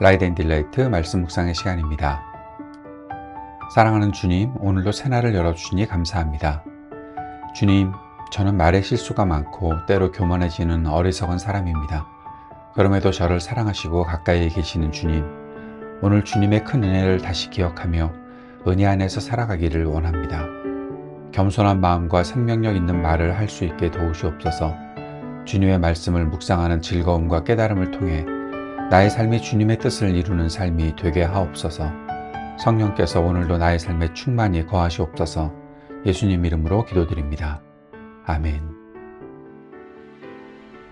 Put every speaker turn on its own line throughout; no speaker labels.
라이트 앤 딜라이트 말씀 묵상의 시간입니다. 사랑하는 주님, 오늘도 새날을 열어주시니 감사합니다. 주님, 저는 말에 실수가 많고 때로 교만해지는 어리석은 사람입니다. 그럼에도 저를 사랑하시고 가까이에 계시는 주님, 오늘 주님의 큰 은혜를 다시 기억하며 은혜 안에서 살아가기를 원합니다. 겸손한 마음과 생명력 있는 말을 할 수 있게 도우시옵소서. 주님의 말씀을 묵상하는 즐거움과 깨달음을 통해 나의 삶이 주님의 뜻을 이루는 삶이 되게 하옵소서. 성령께서 오늘도 나의 삶에 충만히 거하시옵소서. 예수님 이름으로 기도드립니다. 아멘.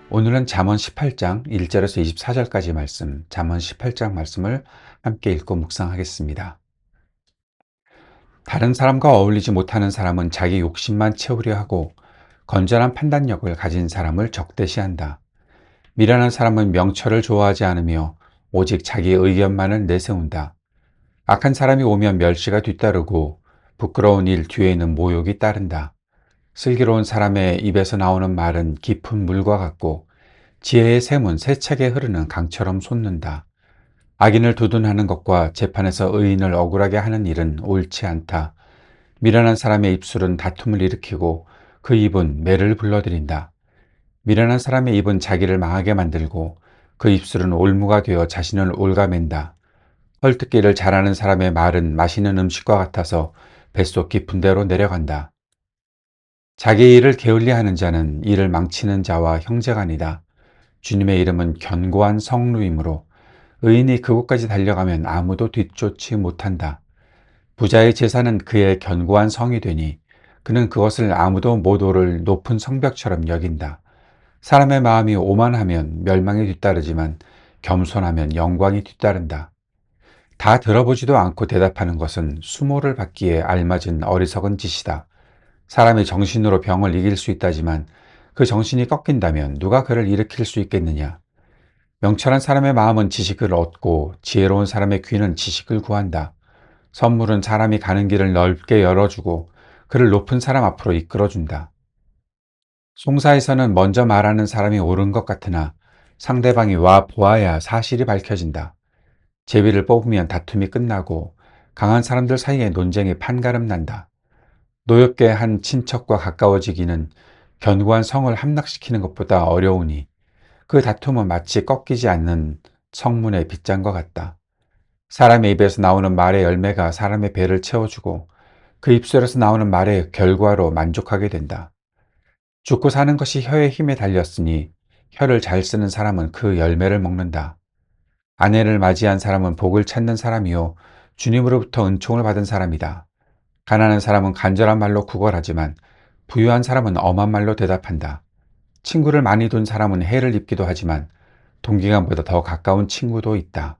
오늘은 잠언 18장 1절에서 24절까지 말씀, 잠언 18장 말씀을 함께 읽고 묵상하겠습니다. 다른 사람과 어울리지 못하는 사람은 자기 욕심만 채우려 하고 건전한 판단력을 가진 사람을 적대시한다. 미련한 사람은 명철을 좋아하지 않으며 오직 자기 의견만을 내세운다. 악한 사람이 오면 멸시가 뒤따르고 부끄러운 일 뒤에는 모욕이 따른다. 슬기로운 사람의 입에서 나오는 말은 깊은 물과 같고 지혜의 샘은 세차게 흐르는 강처럼 솟는다. 악인을 두둔하는 것과 재판에서 의인을 억울하게 하는 일은 옳지 않다. 미련한 사람의 입술은 다툼을 일으키고 그 입은 매를 불러들인다. 미련한 사람의 입은 자기를 망하게 만들고 그 입술은 올무가 되어 자신을 옭아맨다. 헐뜯기를 잘하는 사람의 말은 맛있는 음식과 같아서 뱃속 깊은 데로 내려간다. 자기 일을 게을리하는 자는 일을 망치는 자와 형제간이다. 주님의 이름은 견고한 성루이므로 의인이 그곳까지 달려가면 아무도 뒤쫓지 못한다. 부자의 재산은 그의 견고한 성이 되니 그는 그것을 아무도 못 오를 높은 성벽처럼 여긴다. 사람의 마음이 오만하면 멸망이 뒤따르지만 겸손하면 영광이 뒤따른다. 다 들어보지도 않고 대답하는 것은 수모를 받기에 알맞은 어리석은 짓이다. 사람이 정신으로 병을 이길 수 있다지만 그 정신이 꺾인다면 누가 그를 일으킬 수 있겠느냐. 명철한 사람의 마음은 지식을 얻고 지혜로운 사람의 귀는 지식을 구한다. 선물은 사람이 가는 길을 넓게 열어주고 그를 높은 사람 앞으로 이끌어준다. 송사에서는 먼저 말하는 사람이 옳은 것 같으나 상대방이 와 보아야 사실이 밝혀진다. 제비를 뽑으면 다툼이 끝나고 강한 사람들 사이에 논쟁이 판가름 난다. 노엽게 한 친척과 가까워지기는 견고한 성을 함락시키는 것보다 어려우니 그 다툼은 마치 꺾이지 않는 성문의 빗장과 같다. 사람의 입에서 나오는 말의 열매가 사람의 배를 채워주고 그 입술에서 나오는 말의 결과로 만족하게 된다. 죽고 사는 것이 혀의 힘에 달렸으니 혀를 잘 쓰는 사람은 그 열매를 먹는다. 아내를 맞이한 사람은 복을 찾는 사람이요 주님으로부터 은총을 받은 사람이다. 가난한 사람은 간절한 말로 구걸하지만 부유한 사람은 엄한 말로 대답한다. 친구를 많이 둔 사람은 해를 입기도 하지만 동기간보다 더 가까운 친구도 있다.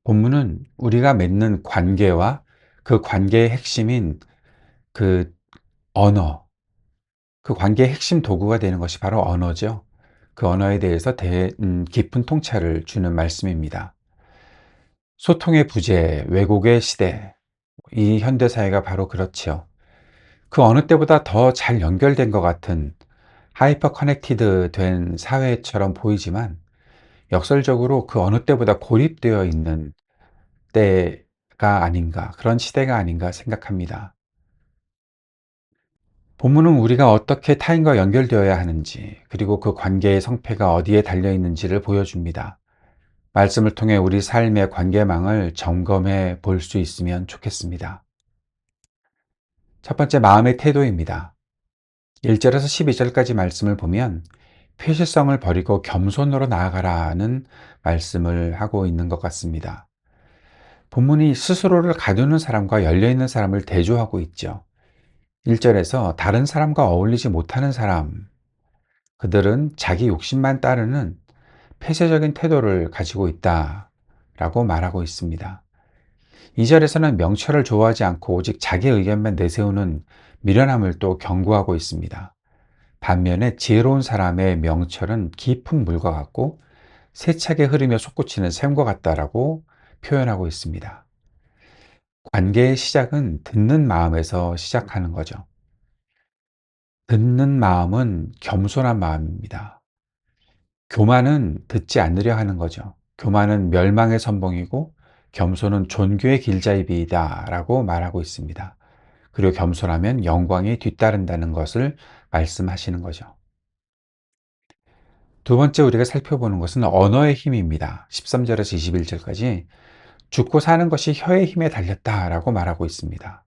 본문은 우리가 맺는 관계와 그 관계의 핵심인 그 언어, 그 관계의 핵심 도구가 되는 것이 바로 언어죠. 그 언어에 대해서 깊은 통찰을 주는 말씀입니다. 소통의 부재, 왜곡의 시대, 이 현대사회가 바로 그렇지요. 그 어느 때보다 더 잘 연결된 것 같은 하이퍼 커넥티드 된 사회처럼 보이지만 역설적으로 그 어느 때보다 고립되어 있는 때가 아닌가, 그런 시대가 아닌가 생각합니다. 본문은 우리가 어떻게 타인과 연결되어야 하는지, 그리고 그 관계의 성패가 어디에 달려 있는지를 보여줍니다. 말씀을 통해 우리 삶의 관계망을 점검해 볼 수 있으면 좋겠습니다. 첫 번째, 마음의 태도입니다. 1절에서 12절까지 말씀을 보면 표시성을 버리고 겸손으로 나아가라는 말씀을 하고 있는 것 같습니다. 본문이 스스로를 가두는 사람과 열려있는 사람을 대조하고 있죠. 1절에서 다른 사람과 어울리지 못하는 사람, 그들은 자기 욕심만 따르는 폐쇄적인 태도를 가지고 있다라고 말하고 있습니다. 2절에서는 명철을 좋아하지 않고 오직 자기 의견만 내세우는 미련함을 또 경고하고 있습니다. 반면에 지혜로운 사람의 명철은 깊은 물과 같고 세차게 흐르며 솟구치는 샘과 같다라고 표현하고 있습니다. 관계의 시작은 듣는 마음에서 시작하는 거죠. 듣는 마음은 겸손한 마음입니다. 교만은 듣지 않으려 하는 거죠. 교만은 멸망의 선봉이고 겸손은 존귀의 길자이비이다라고 말하고 있습니다. 그리고 겸손하면 영광이 뒤따른다는 것을 말씀하시는 거죠. 두 번째 우리가 살펴보는 것은 언어의 힘입니다. 13절에서 21절까지 죽고 사는 것이 혀의 힘에 달렸다라고 말하고 있습니다.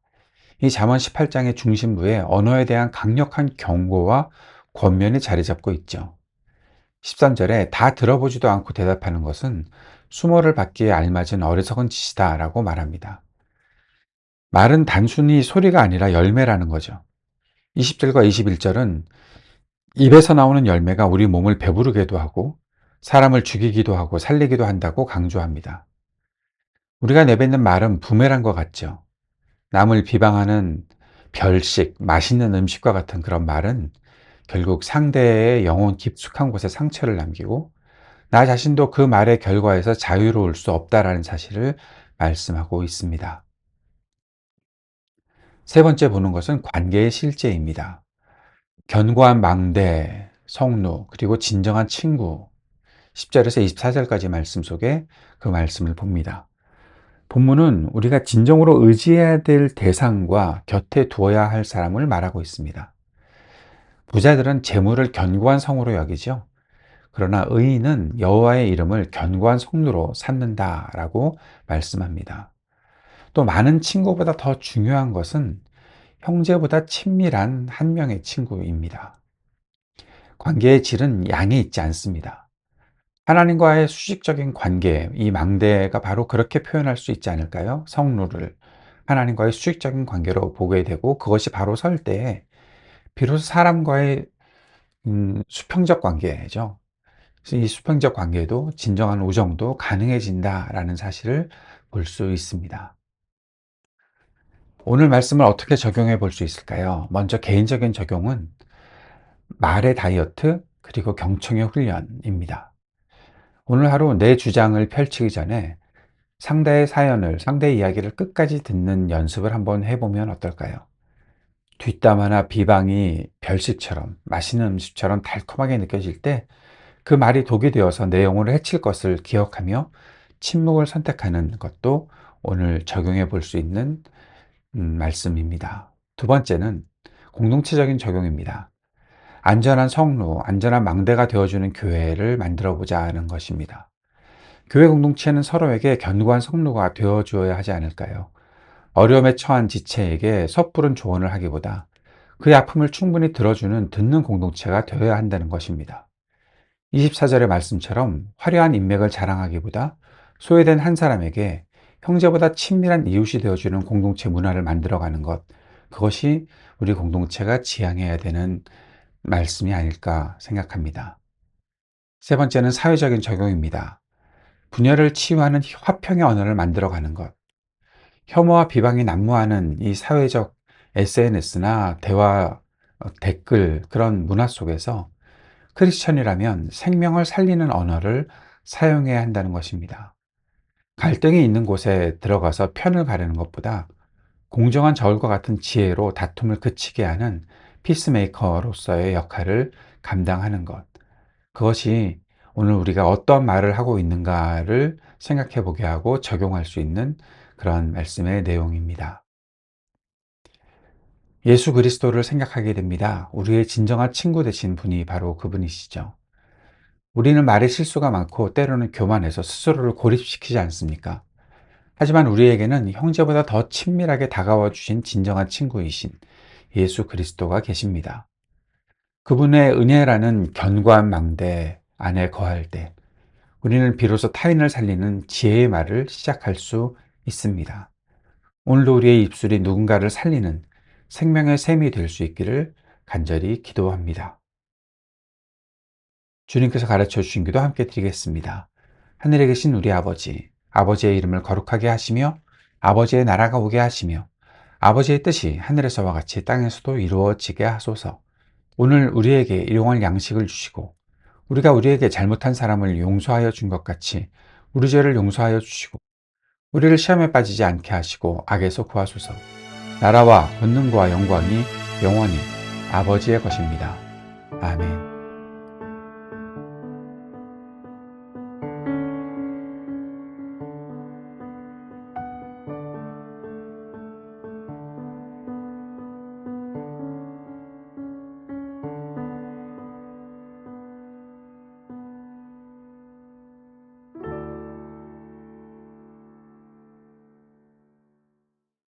이 잠언 18장의 중심부에 언어에 대한 강력한 경고와 권면이 자리 잡고 있죠. 13절에 다 들어보지도 않고 대답하는 것은 수모를 받기에 알맞은 어리석은 짓이다라고 말합니다. 말은 단순히 소리가 아니라 열매라는 거죠. 20절과 21절은 입에서 나오는 열매가 우리 몸을 배부르게도 하고 사람을 죽이기도 하고 살리기도 한다고 강조합니다. 우리가 내뱉는 말은 부메랑과 같죠. 남을 비방하는 별식, 맛있는 음식과 같은 그런 말은 결국 상대의 영혼 깊숙한 곳에 상처를 남기고 나 자신도 그 말의 결과에서 자유로울 수 없다라는 사실을 말씀하고 있습니다. 세 번째 보는 것은 관계의 실제입니다. 견고한 망대, 성루, 그리고 진정한 친구. 10절에서 24절까지 말씀 속에 그 말씀을 봅니다. 본문은 우리가 진정으로 의지해야 될 대상과 곁에 두어야 할 사람을 말하고 있습니다. 부자들은 재물을 견고한 성으로 여기죠. 그러나 의인은 여호와의 이름을 견고한 성루로 삼는다라고 말씀합니다. 또 많은 친구보다 더 중요한 것은 형제보다 친밀한 한 명의 친구입니다. 관계의 질은 양에 있지 않습니다. 하나님과의 수직적인 관계, 이 망대가 바로 그렇게 표현할 수 있지 않을까요? 성루를 하나님과의 수직적인 관계로 보게 되고 그것이 바로 설 때에 비로소 사람과의 수평적 관계죠. 이 수평적 관계도 진정한 우정도 가능해진다라는 사실을 볼 수 있습니다. 오늘 말씀을 어떻게 적용해 볼 수 있을까요? 먼저 개인적인 적용은 말의 다이어트 그리고 경청의 훈련입니다. 오늘 하루 내 주장을 펼치기 전에 상대의 사연을, 상대의 이야기를 끝까지 듣는 연습을 한번 해보면 어떨까요? 뒷담화나 비방이 별식처럼, 맛있는 음식처럼 달콤하게 느껴질 때 그 말이 독이 되어서 내 영혼을 해칠 것을 기억하며 침묵을 선택하는 것도 오늘 적용해 볼 수 있는 말씀입니다. 두 번째는 공동체적인 적용입니다. 안전한 성로, 안전한 망대가 되어주는 교회를 만들어 보자는 것입니다. 교회 공동체는 서로에게 견고한 성로가 되어주어야 하지 않을까요? 어려움에 처한 지체에게 섣부른 조언을 하기보다 그의 아픔을 충분히 들어주는 듣는 공동체가 되어야 한다는 것입니다. 24절의 말씀처럼 화려한 인맥을 자랑하기보다 소외된 한 사람에게 형제보다 친밀한 이웃이 되어주는 공동체 문화를 만들어가는 것, 그것이 우리 공동체가 지향해야 되는 말씀이 아닐까 생각합니다. 세 번째는 사회적인 적용입니다. 분열을 치유하는 화평의 언어를 만들어가는 것, 혐오와 비방이 난무하는 이 사회적 SNS나 대화, 댓글 그런 문화 속에서 크리스천이라면 생명을 살리는 언어를 사용해야 한다는 것입니다. 갈등이 있는 곳에 들어가서 편을 가르는 것보다 공정한 저울과 같은 지혜로 다툼을 그치게 하는 피스메이커로서의 역할을 감당하는 것. 그것이 오늘 우리가 어떤 말을 하고 있는가를 생각해 보게 하고 적용할 수 있는 그런 말씀의 내용입니다. 예수 그리스도를 생각하게 됩니다. 우리의 진정한 친구 되신 분이 바로 그분이시죠. 우리는 말에 실수가 많고 때로는 교만해서 스스로를 고립시키지 않습니까? 하지만 우리에게는 형제보다 더 친밀하게 다가와 주신 진정한 친구이신 예수 그리스도가 계십니다. 그분의 은혜라는 견고한 망대 안에 거할 때 우리는 비로소 타인을 살리는 지혜의 말을 시작할 수 있습니다. 오늘도 우리의 입술이 누군가를 살리는 생명의 샘이 될 수 있기를 간절히 기도합니다. 주님께서 가르쳐 주신 기도 함께 드리겠습니다. 하늘에 계신 우리 아버지, 아버지의 이름을 거룩하게 하시며 아버지의 나라가 오게 하시며 아버지의 뜻이 하늘에서와 같이 땅에서도 이루어지게 하소서. 오늘 우리에게 일용할 양식을 주시고 우리가 우리에게 잘못한 사람을 용서하여 준 것 같이 우리 죄를 용서하여 주시고 우리를 시험에 빠지지 않게 하시고 악에서 구하소서. 나라와 권능과 영광이 영원히 아버지의 것입니다. 아멘.